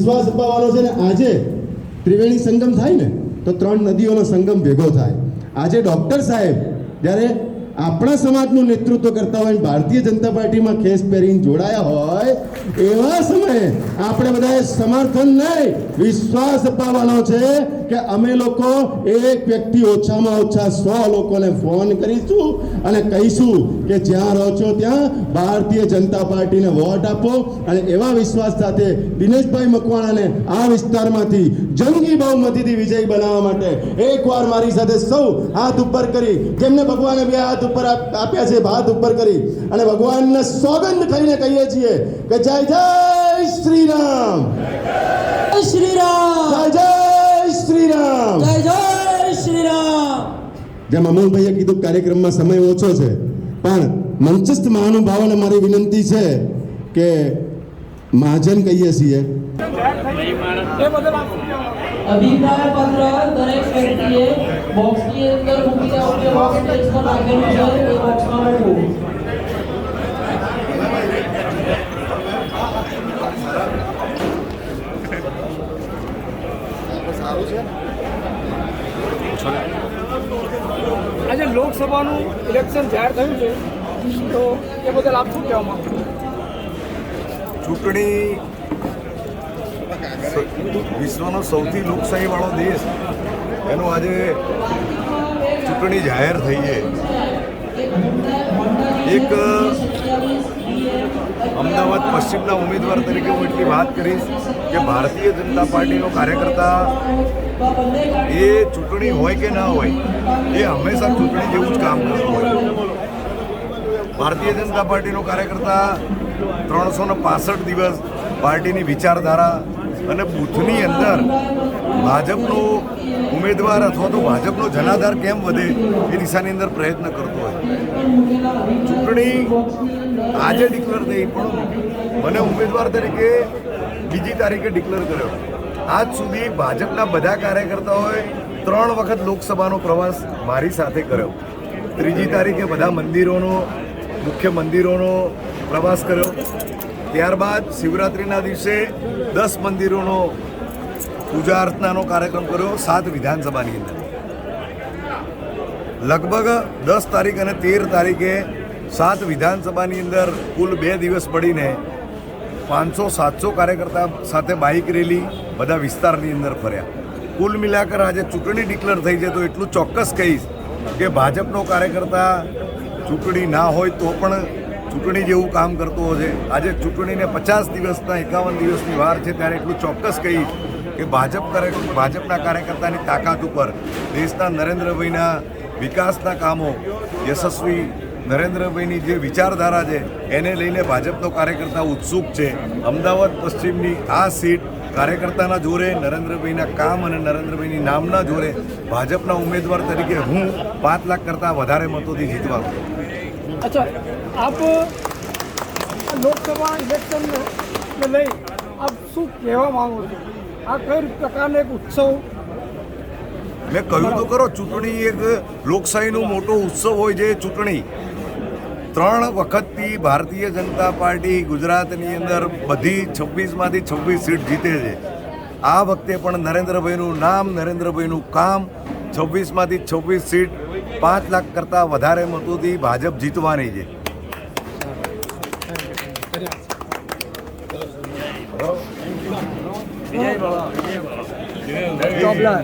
વિશ્વાસ અપાવવાનો છે. ને આજે ત્રિવેણી સંગમ થાય ને તો 3 નદીઓનો સંગમ ભેગો થાય. આજે ડૉક્ટર સાહેબ જ્યારે આપણા સમાજનું નેતૃત્વ કરતા હોય, ભારતીય જનતા પાર્ટીમાં ખેસ પહેરીને જોડાયા હોય, એવા સમયે આપણે બધાએ સમર્થન નહીં, વિશ્વાસ અપાવવાનો છે કે અમે લોકો એક વ્યક્તિ ઓછામાં ઓછા 100 લોકોને ફોન કરીશું અને કહીશું કે જ્યાં રહો છો ત્યાં ભારતીય જનતા પાર્ટીને વોટ આપો. અને એવા વિશ્વાસ સાથે દિનેશભાઈ મકવાણાને આ વિસ્તારમાંથી જંગી બહુમતીથી વિજય બનાવવા માટે એકવાર મારી સાથે સૌ હાથ ઉપર કરી, જેમને ભગવાને 2 હાથ ઉપર આપ્યા છે, હાથ ઉપર કરી અને ભગવાનને સોગંદ ખાઈને કહીએ છીએ કે જય જય શ્રી રામ, જય શ્રી રામ, જય જય શ્રી રામ, જય જય શ્રી રામ. જેમ અમોલભાઈએ કીધું કાર્યક્રમમાં સમય ઓછો છે, પણ મંચસ્થ મહાનુભાવોને મારી વિનંતી છે કે મહાજન કહીએ છીએ. અભિપ્રાય પત્ર દરેક વ્યક્તિએ બોક્સની અંદર મૂકી દેવું કે બોક્સ ટેક્સમાં રાખેલું છે એ બોક્સમાં મૂકવું. આજે લોકસભાનું ઇલેક્શન જાહેર થયું છે તો એ બદલ આપ શું કહેવા માંગો? ચૂંટણી વિશ્વનો સૌથી લોકશાહીવાળો દેશ, એનું આજે ચૂંટણી જાહેર થઈ છે. એક અમદાવાદ પશ્ચિમના ઉમેદવાર તરીકે હું એટલી વાત કરીશ કે ભારતીય જનતા પાર્ટીનો કાર્યકર્તા એ ચૂંટણી હોય કે ના હોય એ હંમેશા ચૂંટણી જેવું જ કામ કરતું હોય. ભારતીય જનતા પાર્ટીનો કાર્યકર્તા 365 દિવસ પાર્ટીની વિચારધારા અને બૂથની અંદર ભાજપનો ઉમેદવાર અથવા તો ભાજપનો જનાધાર કેમ વધે એ દિશાની અંદર પ્રયત્ન કરતો હોય. ચૂંટણી આજે ડિક્લેર થઈ, પણ મને ઉમેદવાર તરીકે 2જી તારીખે ડિક્લેર કર્યો. આજ સુધી ભાજપના બધા કાર્યકર્તાઓએ 3 વખત લોકસભાનો પ્રવાસ મારી સાથે કર્યો. 3જી તારીખે બધા મુખ્ય મંદિરોનો પ્રવાસ કર્યો. ત્યારબાદ શિવરાત્રિના દિવસે 10 મંદિરોનો પૂજા અર્ચનાનો કાર્યક્રમ કર્યો 7 વિધાનસભાની અંદર. લગભગ 10 તારીખ અને 13 તારીખે 7 વિધાનસભાની અંદર કુલ 2 દિવસ પડીને 500-700 કાર્યકર્તા સાથે બાઇક રેલી બધા વિસ્તારની અંદર ફર્યા. કુલ મિલાકર આજે ચૂંટણી ડિક્લેર થઈ છે તો એટલું ચોક્કસ કહીશ કે ભાજપનો કાર્યકર્તા ચૂંટણી ના હોય તો પણ ચૂંટણી જેવું કામ કરતો હશે. આજે ચૂંટણીને 50 દિવસના 51 દિવસની વાર છે ત્યારે એટલું ચોક્કસ કહીશ કે ભાજપના કાર્યકર્તાની તાકાત ઉપર દેશના નરેન્દ્રભાઈના વિકાસના કામો, યશસ્વી નરેન્દ્રભાઈની જે વિચારધારા છે એને લઈને ભાજપનો કાર્યકર્તા ઉત્સુક છે. અમદાવાદ પશ્ચિમની આ સીટ કાર્યકર્તાના જોરે, નરેન્દ્રભાઈના કામ અને નરેન્દ્રભાઈની નામના જોરે ભાજપના ઉમેદવાર તરીકે હું 5 લાખ કરતાં વધારે મતોથી જીતવાનો. અચ્છા, આપ લોકસભા ઇલેક્શનને લઈ આપ શું કહેવા માંગો છો? આ કઈ પ્રકારનો એક ઉત્સવ? મેં કહ્યું તો ખરો, ચૂંટણી એક લોકશાહીનો મોટો ઉત્સવ હોય છે. ચૂંટણી 3 વખતથી ભારતીય જનતા પાર્ટી ગુજરાતની અંદર બધી 26માંથી 26 સીટ જીતે છે. આ વખતે પણ નરેન્દ્રભાઈનું નામ, નરેન્દ્રભાઈનું કામ, 26માંથી 26 સીટ 5 લાખ કરતાં વધારે મતોથી ભાજપ જીતવાની છે. વિજય